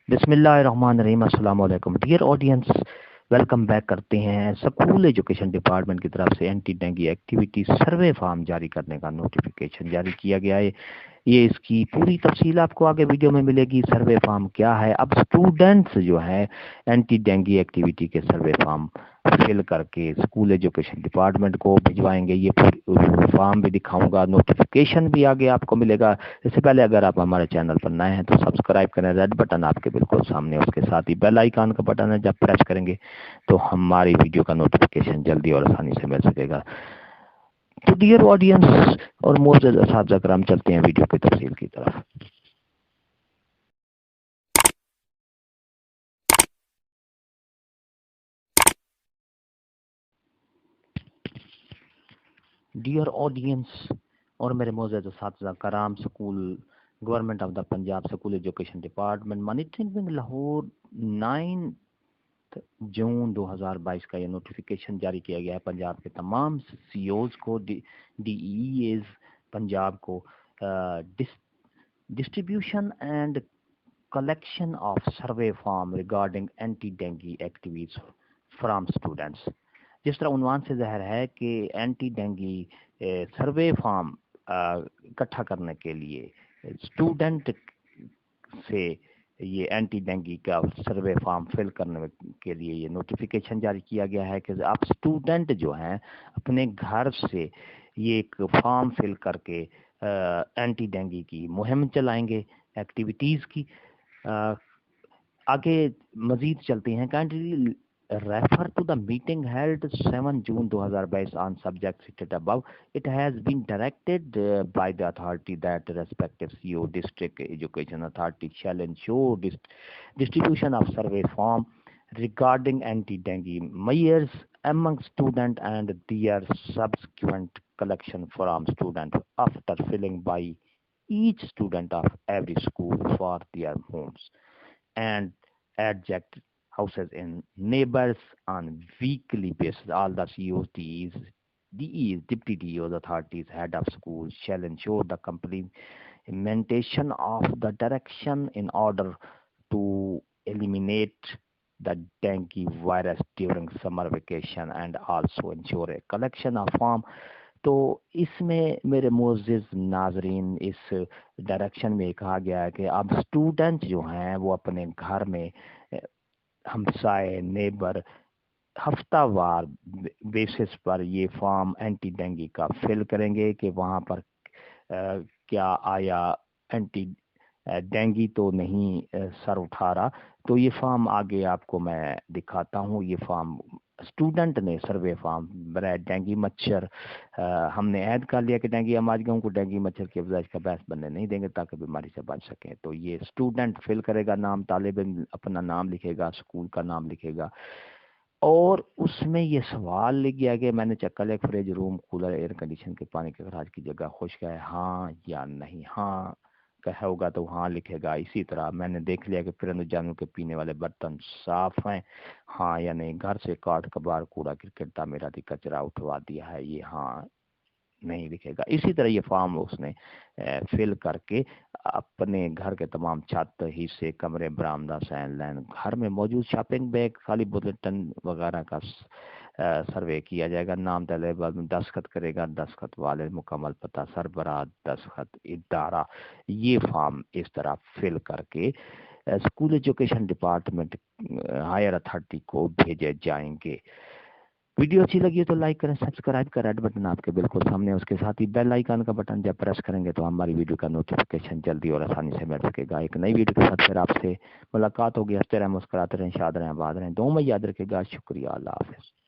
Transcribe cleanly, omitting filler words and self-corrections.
बिस्मिल्लाहिर्रहमानिर्रहीम। अस्सलाम वालेकुम डियर ऑडियंस, वेलकम बैक करते हैं। स्कूल एजुकेशन डिपार्टमेंट की तरफ से एंटी डेंगू एक्टिविटी सर्वे फॉर्म जारी करने का नोटिफिकेशन जारी किया गया है। ये इसकी पूरी तफसील आपको आगे वीडियो में मिलेगी। सर्वे फॉर्म क्या है, अब स्टूडेंट्स जो है एंटी डेंगू एक्टिविटी के सर्वे फॉर्म फिल करके स्कूल एजुकेशन डिपार्टमेंट को भिजवाएंगे। ये फॉर्म भी दिखाऊंगा, नोटिफिकेशन भी आगे आपको मिलेगा। इससे पहले अगर आप हमारे चैनल पर नए हैं तो सब्सक्राइब करें, रेड बटन आपके बिल्कुल सामने, उसके साथ ही बेल आइकन का बटन है, जब प्रेस करेंगे तो हमारी वीडियो का नोटिफिकेशन जल्दी और आसानी से मिल सकेगा। तो डियर ऑडियंस और मोअज़्ज़ज़ असातिज़ा किराम, चलते हैं वीडियो की तफसील की तरफ। डियर ऑडियंस और मेरे मोअज़्ज़ज़ असातिज़ा किराम, school government of the Punjab school education department monitoring wing Lahore 9 June 2022 का ये नोटिफिकेशन जारी किया गया है पंजाब के तमाम सीओज को, डीईएज पंजाब को। Distribution and collection of survey form regarding anti dengue activities from students. जिस तरह उन्वान से ज़ाहिर है कि एंटी डेंगू सर्वे फॉर्म इकट्ठा करने के लिए स्टूडेंट से ये एंटी डेंगू का सर्वे फॉर्म फिल करने के लिए ये नोटिफिकेशन जारी किया गया है कि आप स्टूडेंट जो हैं अपने घर से ये एक फॉर्म फिल करके एंटी डेंगू की मुहिम चलाएंगे, एक्टिविटीज़ की। आगे मजीद चलते हैं। Kindly refer to the meeting held 7 June 2022 on subject cited above. It has been directed by the authority that respective CO district education authority shall ensure distribution of survey form regarding anti-dengue measures among student and their subsequent collection from student after filling by each student of every school for their homes and adjunct houses in neighbors on weekly basis. All the COs, DEs, deputy DEOs, authorities, head of schools shall ensure the implementation of the direction in order to eliminate the dengue virus during summer vacation and also ensure a collection of form. तो इसमें मेरे मोअज़्ज़ज़ नाज़रीन, इस direction में कहा गया है कि अब स्टूडेंट जो हैं वो अपने घर में हमसाए, नेबर, हफ्तावार बेसिस पर ये फॉर्म एंटी डेंगू का फिल करेंगे कि वहाँ पर क्या आया एंटी डेंगू तो नहीं सर उठा रहा। तो ये फॉर्म आगे आपको मैं दिखाता हूँ। ये फॉर्म स्टूडेंट ने सर्वे फॉर्म बराए डेंगू मच्छर, हमने ऐड कर लिया कि डेंगू हम आज गाँव को डेंगू मच्छर की अफजाइश का बहस बनने नहीं देंगे ताकि बीमारी से बच सकें। तो ये स्टूडेंट फिल करेगा, नाम तालिब इल्म अपना नाम लिखेगा, स्कूल का नाम लिखेगा और उसमें ये सवाल लिख गया कि मैंने चेक कर लिया fridge, room, cooler, air condition के पानी के खराज की जगह खुश्क है, हाँ या नहीं। हाँ कहा होगा तो हाँ लिखेगा। इसी तरह मैंने देख लिया कि परिंदों जानवरों के पीने वाले बर्तन साफ हैं, हाँ या नहीं। घर से काट कबाड़ कूड़ा क्रिकेट मेरा कचरा उठवा दिया है, ये हाँ नहीं लिखेगा। इसी तरह ये फॉर्म उसने फिल करके अपने घर के तमाम छत, हिस्से, कमरे, बरामदा, सैन लैन, घर में मौजूद शॉपिंग बैग, खाली बुलेटिन वगैरह का सर्वे किया जाएगा। नाम तलेबा में दस्तखत करेगा, दस्तखत वाले, मुकम्मल पता, सरबराह, दस्तखत, इदारा। ये फॉर्म इस तरह फिल करके school education department higher authority को भेजे जाएंगे। वीडियो अच्छी लगी है तो लाइक करें, सब्सक्राइब करें, रेड बटन आपके बिल्कुल सामने, उसके साथ ही बेल आइकन का बटन जब प्रेस करेंगे तो हमारी वीडियो का नोटिफिकेशन जल्दी और आसानी से मिल सकेगा। एक नई वीडियो के साथ फिर आपसे मुलाकात होगी। हंसते रहें, मुस्कुराते रहें, शाद रहें, आबाद रहें। दो में याद रखेगा। शुक्रिया, अल्लाह हाफ़िज़।